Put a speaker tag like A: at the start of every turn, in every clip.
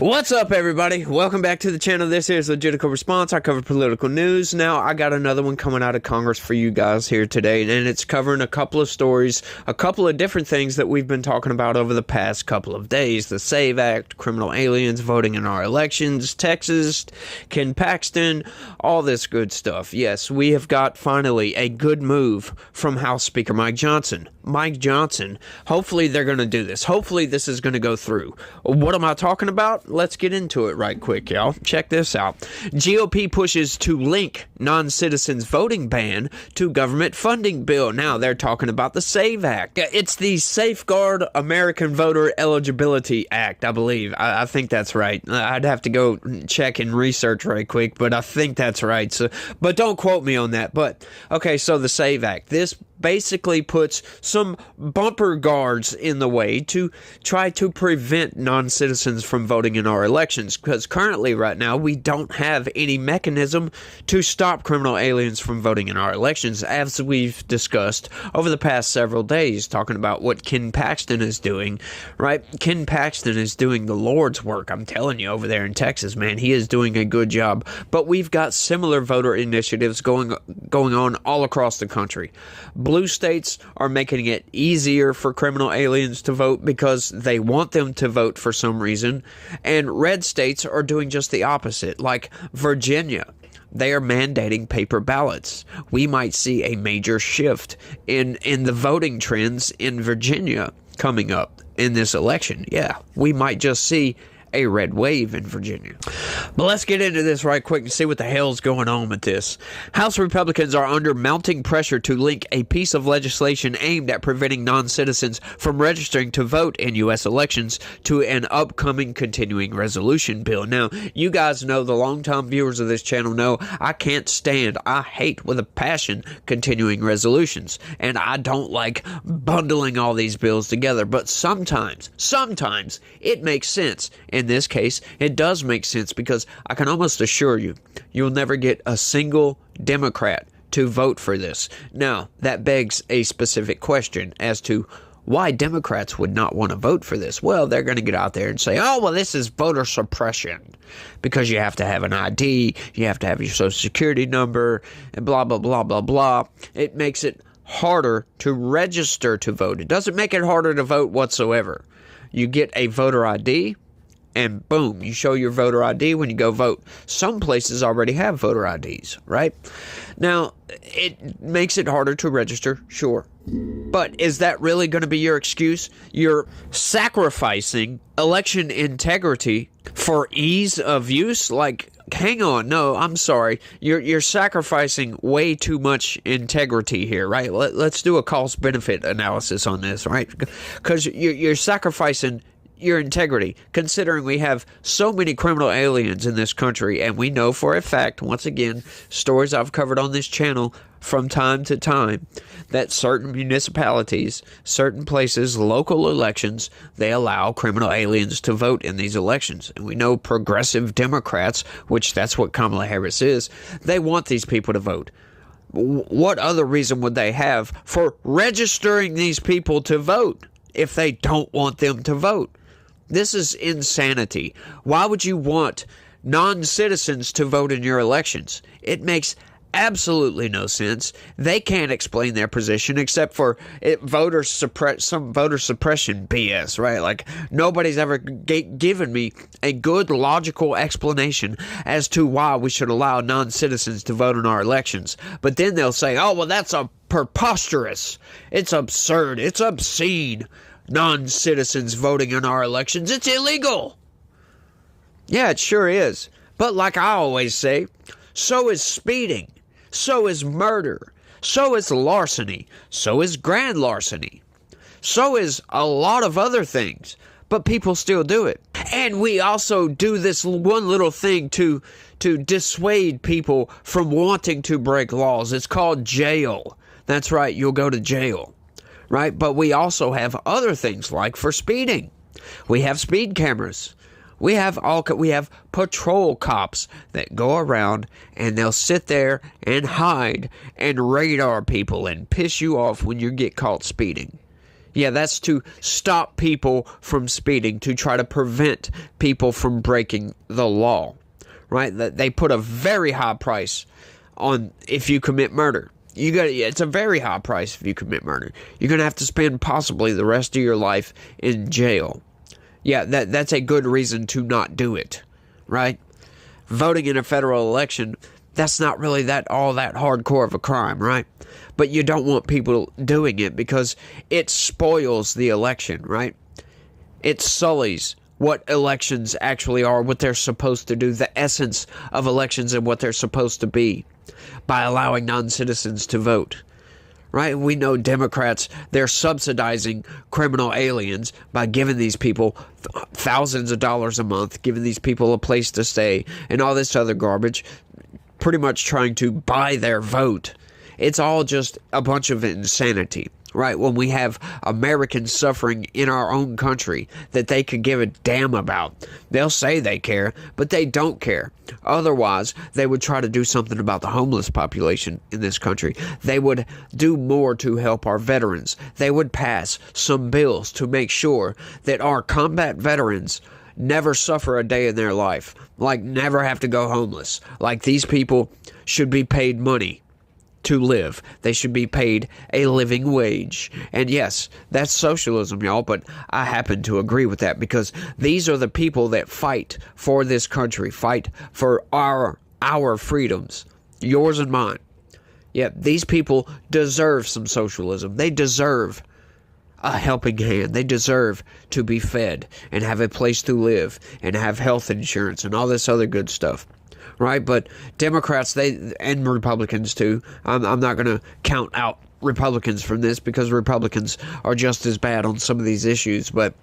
A: What's up, everybody? Welcome back to the channel. This is Legitical Response. I cover political news. Now, I got another one coming out of Congress for you guys here today, and it's covering a couple of stories, a couple of different things that we've been talking about over the past couple of days. The SAVE Act, criminal aliens voting in our elections, Texas, Ken Paxton, all this good stuff. Yes, we have got finally a good move from House Speaker Mike Johnson. Hopefully they're going to do this. Hopefully this is going to go through. What am I talking about? Let's get into it right quick, y'all. Check this out. GOP pushes to link non-citizens voting ban to government funding bill. Now they're talking about the SAVE Act. It's the Safeguard American Voter Eligibility Act, I believe. I think that's right. I'd have to go check and research right quick, but I think that's right. So, but don't quote me on that. But okay, so the SAVE Act. This basically puts some bumper guards in the way to try to prevent non-citizens from voting in our elections, because currently right now we don't have any mechanism to stop criminal aliens from voting in our elections, as we've discussed over the past several days, talking about what Ken Paxton is doing, right? Ken Paxton is doing the Lord's work, I'm telling you, over there in Texas, man. He is doing a good job, but we've got similar voter initiatives going on all across the country. Blue states are making it easier for criminal aliens to vote because they want them to vote for some reason, and red states are doing just the opposite, like Virginia. They are mandating paper ballots. We might see a major shift in the voting trends in Virginia coming up in this election. Yeah, we might just see a red wave in Virginia. But let's get into this right quick and see what the hell's going on with this. House Republicans are under mounting pressure to link a piece of legislation aimed at preventing non-citizens from registering to vote in U.S. elections to an upcoming continuing resolution bill. Now, you guys know, the longtime viewers of this channel know, I hate with a passion continuing resolutions, and I don't like bundling all these bills together, but sometimes it makes sense. In this case, it does make sense, because I can almost assure you, you'll never get a single Democrat to vote for this. Now, that begs a specific question as to why Democrats would not want to vote for this. Well, they're going to get out there and say, oh, well, this is voter suppression, because you have to have an ID, you have to have your social security number, and blah, blah, blah, blah, blah. It makes it harder to register to vote. It doesn't make it harder to vote whatsoever. You get a voter ID, and boom, you show your voter ID when you go vote. Some places already have voter IDs, right? Now, it makes it harder to register, sure. But is that really going to be your excuse? You're sacrificing election integrity for ease of use? Like, hang on, no, I'm sorry. You're sacrificing way too much integrity here, right? Let's do a cost-benefit analysis on this, right? Because you're sacrificing your integrity, considering we have so many criminal aliens in this country, and we know for a fact, once again, stories I've covered on this channel from time to time, that certain municipalities, certain places, local elections, they allow criminal aliens to vote in these elections. And we know progressive Democrats, which that's what Kamala Harris is, they want these people to vote. What other reason would they have for registering these people to vote if they don't want them to vote? This is insanity. Why would you want non-citizens to vote in your elections? It makes absolutely no sense. They can't explain their position except for some voter suppression BS, right? Like, nobody's ever given me a good logical explanation as to why we should allow non-citizens to vote in our elections. But then they'll say, oh, well, that's preposterous. It's absurd. It's obscene. Non-citizens voting in our elections. It's illegal. Yeah, it sure is. But like I always say, so is speeding. So is murder. So is larceny. So is grand larceny. So is a lot of other things. But people still do it. And we also do this one little thing to dissuade people from wanting to break laws. It's called jail. That's right, you'll go to jail. Right? But we also have other things, like for speeding. We have speed cameras. We have patrol cops that go around and they'll sit there and hide and radar people and piss you off when you get caught speeding. Yeah, that's to stop people from speeding, to try to prevent people from breaking the law, right? They put a very high price on if you commit murder. It's a very high price if you commit murder. You're going to have to spend possibly the rest of your life in jail. Yeah, that's a good reason to not do it, right? Voting in a federal election, that's not really all that hardcore of a crime, right? But you don't want people doing it because it spoils the election, right? It sullies what elections actually are, what they're supposed to do, the essence of elections and what they're supposed to be, by allowing non-citizens to vote, right? We know Democrats, they're subsidizing criminal aliens by giving these people thousands of dollars a month, giving these people a place to stay, and all this other garbage, pretty much trying to buy their vote. It's all just a bunch of insanity, right? When we have Americans suffering in our own country that they could give a damn about. They'll say they care, but they don't care. Otherwise, they would try to do something about the homeless population in this country. They would do more to help our veterans. They would pass some bills to make sure that our combat veterans never suffer a day in their life, like never have to go homeless. Like these people should be paid money to live. They should be paid a living wage. And yes, that's socialism, y'all, but I happen to agree with that because these are the people that fight for this country, fight for our freedoms, yours and mine. Yeah, these people deserve some socialism. They deserve a helping hand. They deserve to be fed and have a place to live and have health insurance and all this other good stuff. Right, but Democrats, and Republicans too. I'm not going to count out Republicans from this because Republicans are just as bad on some of these issues. But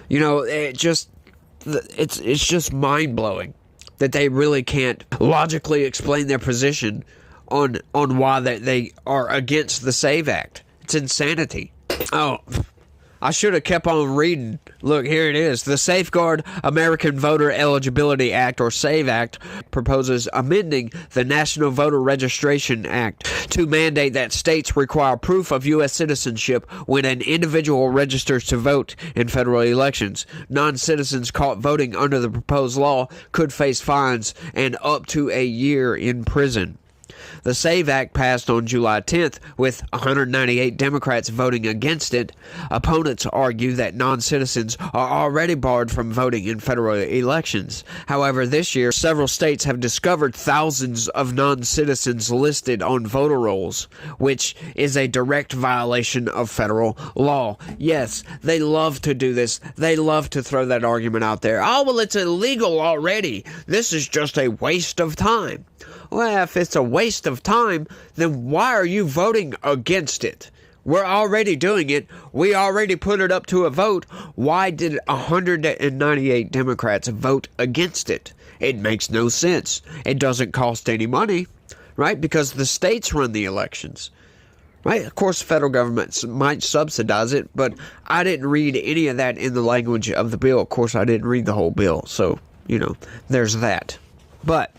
A: you know, it's just mind blowing that they really can't logically explain their position on why they are against the SAVE Act. It's insanity. Oh, I should have kept on reading. Look, here it is. The Safeguard American Voter Eligibility Act, or SAVE Act, proposes amending the National Voter Registration Act to mandate that states require proof of U.S. citizenship when an individual registers to vote in federal elections. Non-citizens caught voting under the proposed law could face fines and up to a year in prison. The SAVE Act passed on July 10th, with 198 Democrats voting against it. Opponents argue that non-citizens are already barred from voting in federal elections. However, this year, several states have discovered thousands of non-citizens listed on voter rolls, which is a direct violation of federal law. Yes, they love to do this. They love to throw that argument out there. Oh, well, it's illegal already. This is just a waste of time. Well, if it's a waste of time, then why are you voting against it? We're already doing it. We already put it up to a vote. Why did 198 Democrats vote against it? It makes no sense. It doesn't cost any money, right? Because the states run the elections, right? Of course, the federal government might subsidize it, but I didn't read any of that in the language of the bill. Of course, I didn't read the whole bill, so, you know, there's that. But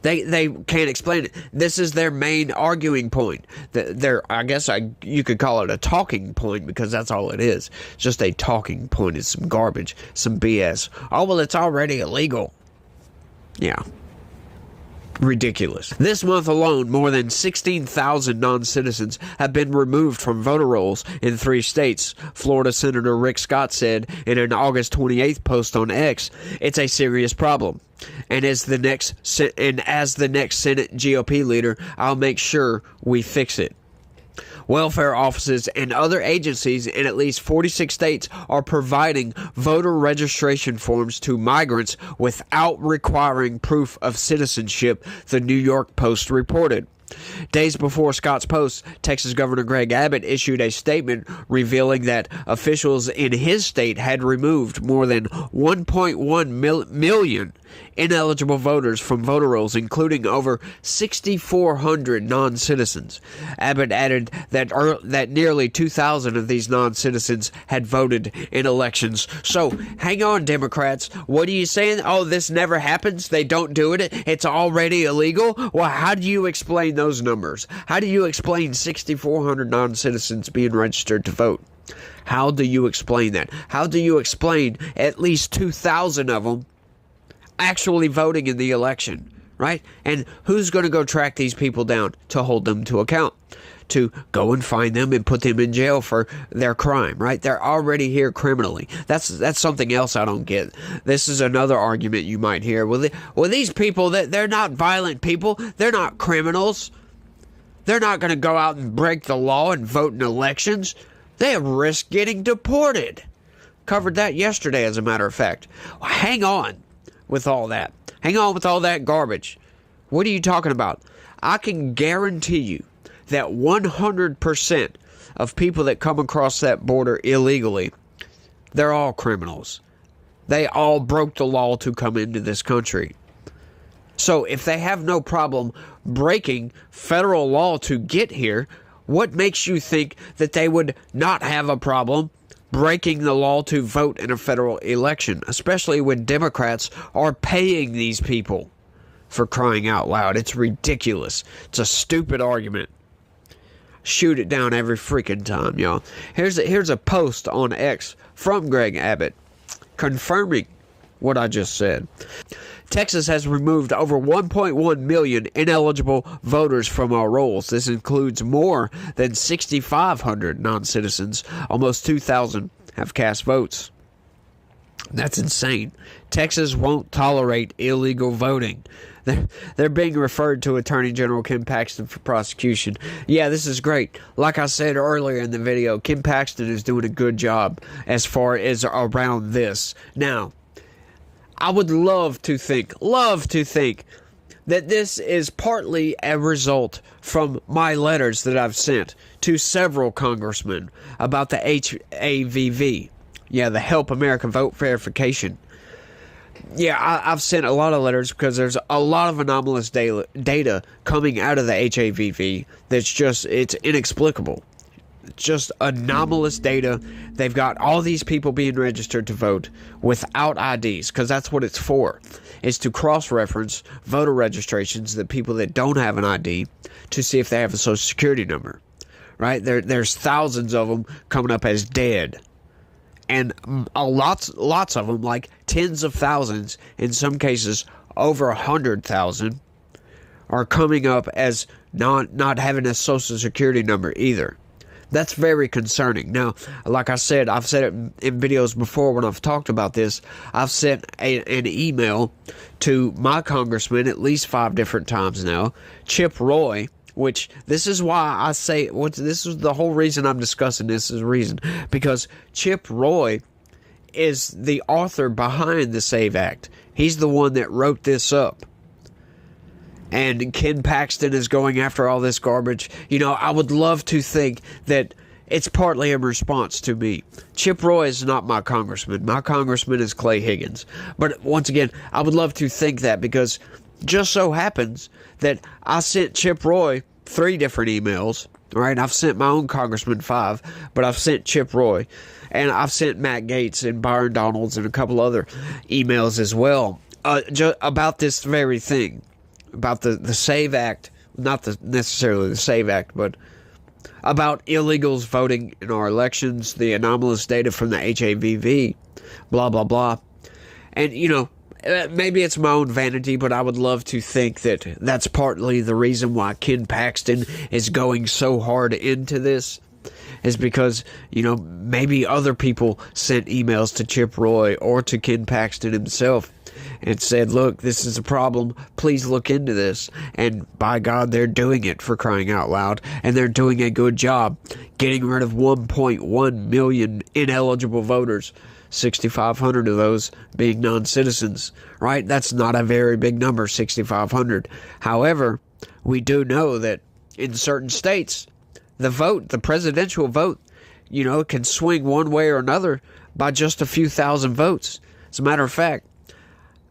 A: they can't explain it. This is their main arguing point. You could call it a talking point because that's all it is. It's just a talking point. It's some garbage, some BS. Oh, well, it's already illegal. Yeah. Ridiculous. This month alone, more than 16,000 non-citizens have been removed from voter rolls in 3 states. Florida Senator Rick Scott said in an August 28th post on X, "It's a serious problem. And as the next Senate GOP leader, I'll make sure we fix it." Welfare offices and other agencies in at least 46 states are providing voter registration forms to migrants without requiring proof of citizenship, the New York Post reported. Days before Scott's post, Texas Governor Greg Abbott issued a statement revealing that officials in his state had removed more than 1.1 million ineligible voters from voter rolls, including over 6,400 non-citizens. Abbott added that nearly 2,000 of these non-citizens had voted in elections. So, hang on, Democrats. What are you saying? Oh, this never happens? They don't do it? It's already illegal? Well, how do you explain those numbers? How do you explain 6,400 non-citizens being registered to vote? How do you explain that? How do you explain at least 2,000 of them actually voting in the election, right? And who's going to go track these people down to hold them to account? To go and find them and put them in jail for their crime, right? They're already here criminally. That's something else I don't get. This is another argument you might hear. Well, these people, they're not violent people. They're not criminals. They're not going to go out and break the law and vote in elections. They risk getting deported. Covered that yesterday, as a matter of fact. Well, hang on with all that. Hang on with all that garbage. What are you talking about? I can guarantee you that 100% of people that come across that border illegally, they're all criminals. They all broke the law to come into this country. So if they have no problem breaking federal law to get here, what makes you think that they would not have a problem breaking the law to vote in a federal election, especially when Democrats are paying these people? For crying out loud, it's ridiculous. It's a stupid argument. Shoot it down every freaking time, y'all. Here's a post on X from Greg Abbott confirming what I just said. Texas has removed over 1.1 million ineligible voters from our rolls. This includes more than 6,500 non-citizens. Almost 2,000 have cast votes. That's insane. Texas won't tolerate illegal voting. They're being referred to Attorney General Ken Paxton for prosecution. Yeah, this is great. Like I said earlier in the video, Ken Paxton is doing a good job as far as around this. Now, I would love to think that this is partly a result from my letters that I've sent to several congressmen about the HAVV. Yeah, the Help America Vote Verification. Yeah, I've sent a lot of letters because there's a lot of anomalous data coming out of the HAVV it's inexplicable. It's just anomalous data. They've got all these people being registered to vote without IDs, because that's what it's for. It's to cross-reference voter registrations, the people that don't have an ID, to see if they have a social security number, right? There's thousands of them coming up as dead. And lots of them, like tens of thousands, in some cases over 100,000, are coming up as not having a social security number either. That's very concerning. Now, like I said, I've said it in videos before when I've talked about this. I've sent an email to my congressman at least 5 different times now, Chip Roy, which this is why I say, this is the whole reason I'm discussing this is the reason. Because Chip Roy is the author behind the SAVE Act. He's the one that wrote this up. And Ken Paxton is going after all this garbage. You know, I would love to think that it's partly a response to me. Chip Roy is not my congressman. My congressman is Clay Higgins. But once again, I would love to think that, because just so happens that I sent Chip Roy 3 different emails. Right? I've sent my own congressman 5, but I've sent Chip Roy. And I've sent Matt Gaetz and Byron Donalds and a couple other emails as well about this very thing. About the SAVE Act, not necessarily the SAVE Act, but about illegals voting in our elections, the anomalous data from the HAVV, blah, blah, blah. And, you know, maybe it's my own vanity, but I would love to think that that's partly the reason why Ken Paxton is going so hard into this, is because, you know, maybe other people sent emails to Chip Roy or to Ken Paxton himself and said, look, this is a problem, please look into this. And by God, they're doing it, for crying out loud. And they're doing a good job getting rid of 1.1 million ineligible voters, 6,500 of those being non-citizens, right? That's not a very big number, 6,500. However, we do know that in certain states, the presidential vote, you know, can swing one way or another by just a few thousand votes. As a matter of fact,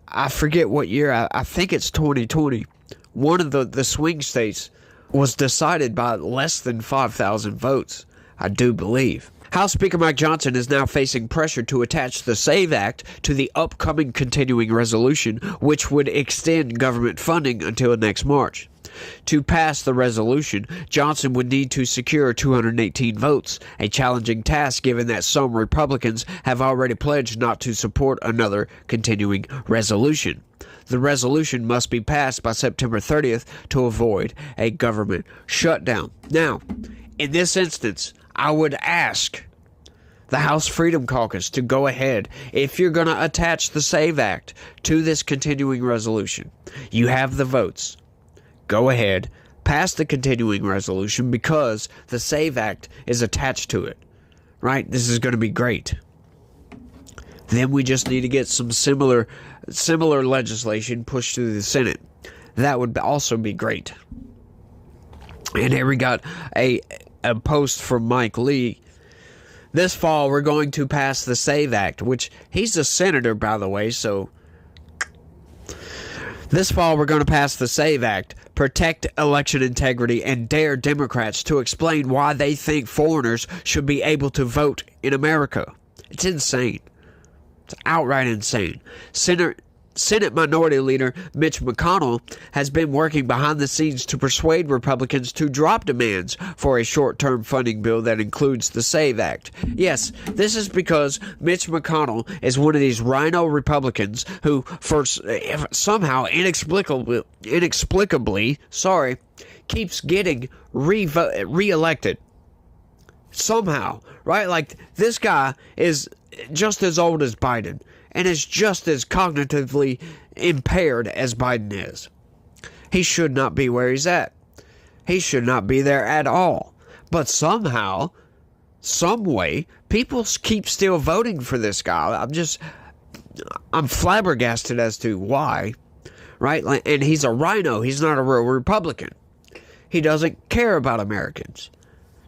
A: I forget what year, I think it's 2020, one of the swing states was decided by less than 5,000 votes, I do believe. House Speaker Mike Johnson is now facing pressure to attach the SAVE Act to the upcoming continuing resolution, which would extend government funding until next March. To pass the resolution, Johnson would need to secure 218 votes, a challenging task given that some Republicans have already pledged not to support another continuing resolution. The resolution must be passed by September 30th to avoid a government shutdown. Now, in this instance, I would ask the House Freedom Caucus to go ahead. If you're going to attach the SAVE Act to this continuing resolution, you have the votes. Go ahead, pass the continuing resolution because the SAVE Act is attached to it. Right? This is going to be great. Then we just need to get some similar legislation pushed through the Senate. That would also be great. And here we got a post from Mike Lee. This fall, we're going to pass the SAVE Act, which he's a senator, by the way, so this fall, we're going to pass the SAVE Act, protect election integrity, and dare Democrats to explain why they think foreigners should be able to vote in America. It's insane. It's outright insane. Senate Minority Leader Mitch McConnell has been working behind the scenes to persuade Republicans to drop demands for a short-term funding bill that includes the SAVE Act. Yes, this is because Mitch McConnell is one of these rhino Republicans who, somehow inexplicably, keeps getting re-elected. Somehow, right? Like, this guy is just as old as Biden and is just as cognitively impaired as Biden is. He should not be where he's at. He should not be there at all. But somehow, some way, people keep still voting for this guy. I'm flabbergasted as to why, right? And he's a rhino. He's not a real Republican. He doesn't care about Americans.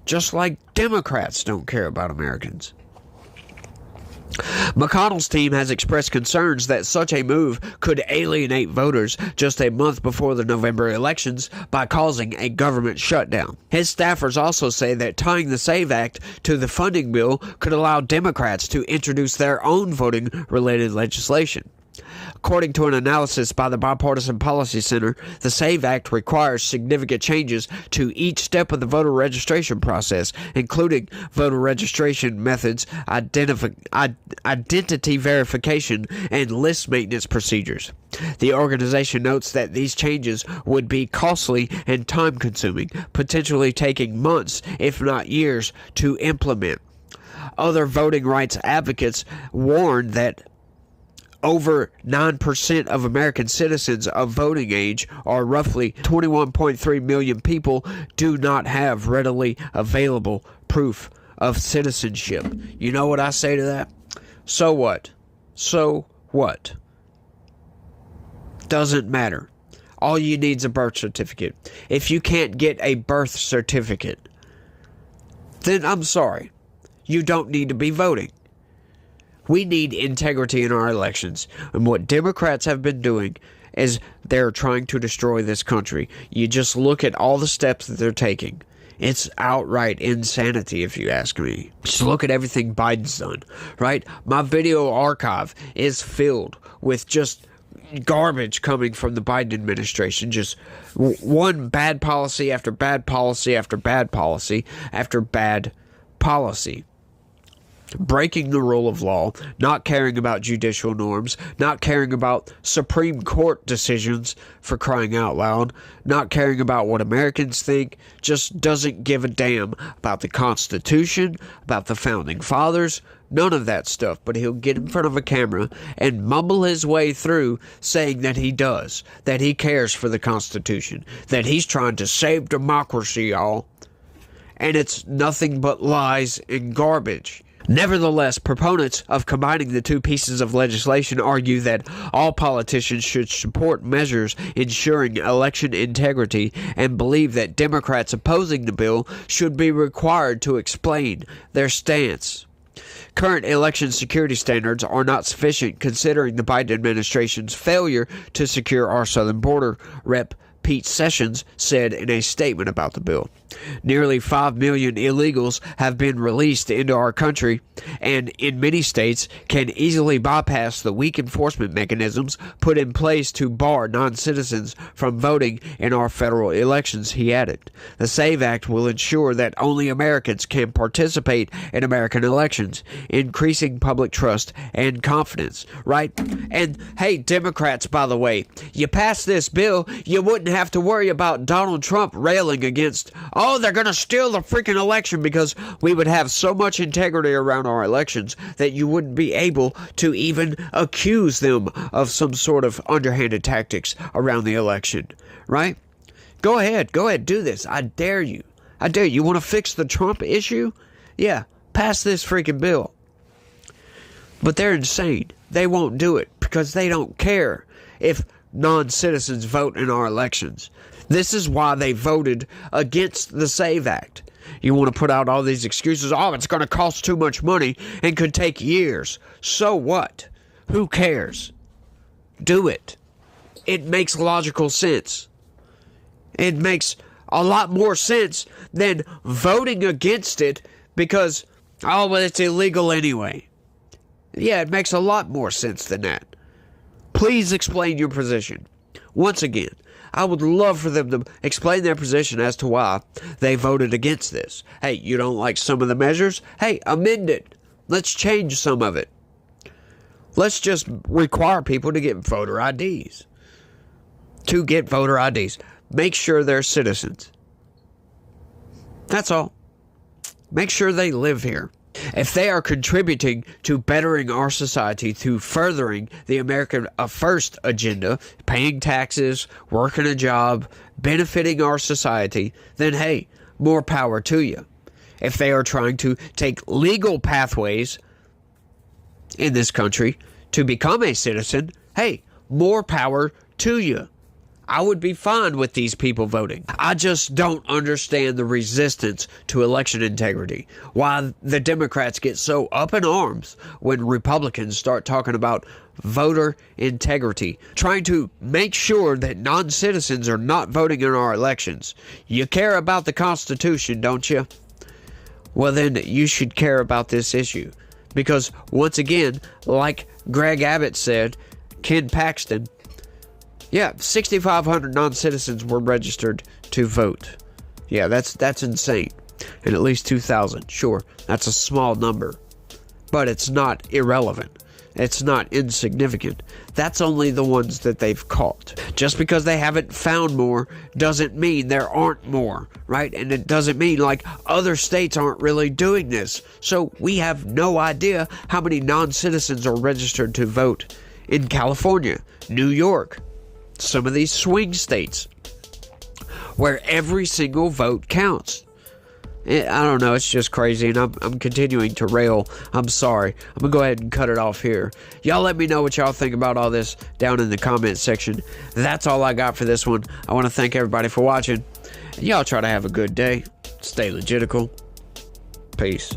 A: Just like Democrats don't care about Americans. McConnell's team has expressed concerns that such a move could alienate voters just a month before the November elections by causing a government shutdown. His staffers also say that tying the SAVE Act to the funding bill could allow Democrats to introduce their own voting-related legislation. According to an analysis by the Bipartisan Policy Center, the SAVE Act requires significant changes to each step of the voter registration process, including voter registration methods, identity verification, and list maintenance procedures. The organization notes that these changes would be costly and time-consuming, potentially taking months, if not years, to implement. Other voting rights advocates warn that over 9% of American citizens of voting age, or roughly 21.3 million people, do not have readily available proof of citizenship. You know what I say to that? So what? So what? Doesn't matter. All you need is a birth certificate. If you can't get a birth certificate, then I'm sorry. You don't need to be voting. We need integrity in our elections, and what Democrats have been doing is they're trying to destroy this country. You just look at all the steps that they're taking. It's outright insanity, if you ask me. Just look at everything Biden's done, right? My video archive is filled with just garbage coming from the Biden administration. Just one bad policy after bad policy after bad policy after bad policy. Breaking the rule of law, not caring about judicial norms, not caring about Supreme Court decisions, for crying out loud, not caring about what Americans think, just doesn't give a damn about the Constitution, about the Founding Fathers, none of that stuff. But he'll get in front of a camera and mumble his way through saying that he does, that he cares for the Constitution, that he's trying to save democracy, y'all. And it's nothing but lies and garbage. Nevertheless, proponents of combining the two pieces of legislation argue that all politicians should support measures ensuring election integrity and believe that Democrats opposing the bill should be required to explain their stance. Current election security standards are not sufficient considering the Biden administration's failure to secure our southern border, Rep. Pete Sessions said in a statement about the bill. Nearly 5 million illegals have been released into our country, and in many states can easily bypass the weak enforcement mechanisms put in place to bar non-citizens from voting in our federal elections, he added. The SAVE Act will ensure that only Americans can participate in American elections, increasing public trust and confidence, right? And hey, Democrats, by the way, you pass this bill, you wouldn't have to worry about Donald Trump railing against, oh, they're going to steal the freaking election, because we would have so much integrity around our elections that you wouldn't be able to even accuse them of some sort of underhanded tactics around the election, right? Go ahead, do this. I dare you. You want to fix the Trump issue? Yeah, pass this freaking bill. But they're insane. They won't do it because they don't care if non-citizens vote in our elections. This is why they voted against the SAVE Act. You want to put out all these excuses, oh, it's going to cost too much money and could take years. So what? Who cares? Do it. It makes logical sense. It makes a lot more sense than voting against it because, oh, well, it's illegal anyway. Yeah, it makes a lot more sense than that. Please explain your position. Once again, I would love for them to explain their position as to why they voted against this. Hey, you don't like some of the measures? Hey, amend it. Let's change some of it. Let's just require people to get voter IDs. To get voter IDs. Make sure they're citizens. That's all. Make sure they live here. If they are contributing to bettering our society through furthering the American First agenda, paying taxes, working a job, benefiting our society, then hey, more power to you. If they are trying to take legal pathways in this country to become a citizen, hey, more power to you. I would be fine with these people voting. I just don't understand the resistance to election integrity. Why the Democrats get so up in arms when Republicans start talking about voter integrity, trying to make sure that non-citizens are not voting in our elections. You care about the Constitution, don't you? Well, then you should care about this issue. Because once again, like Greg Abbott said, Ken Paxton, yeah, 6,500 non-citizens were registered to vote. Yeah, that's insane. And at least 2,000. Sure, that's a small number. But it's not irrelevant. It's not insignificant. That's only the ones that they've caught. Just because they haven't found more doesn't mean there aren't more, right? And it doesn't mean like other states aren't really doing this. So we have no idea how many non-citizens are registered to vote in California, New York, some of these swing states where every single vote counts. I don't know, it's just crazy, and I'm continuing to rail. I'm sorry. I'm going to go ahead and cut it off here. Y'all let me know what y'all think about all this down in the comment section. That's all I got for this one. I want to thank everybody for watching. Y'all try to have a good day. Stay legitical. Peace.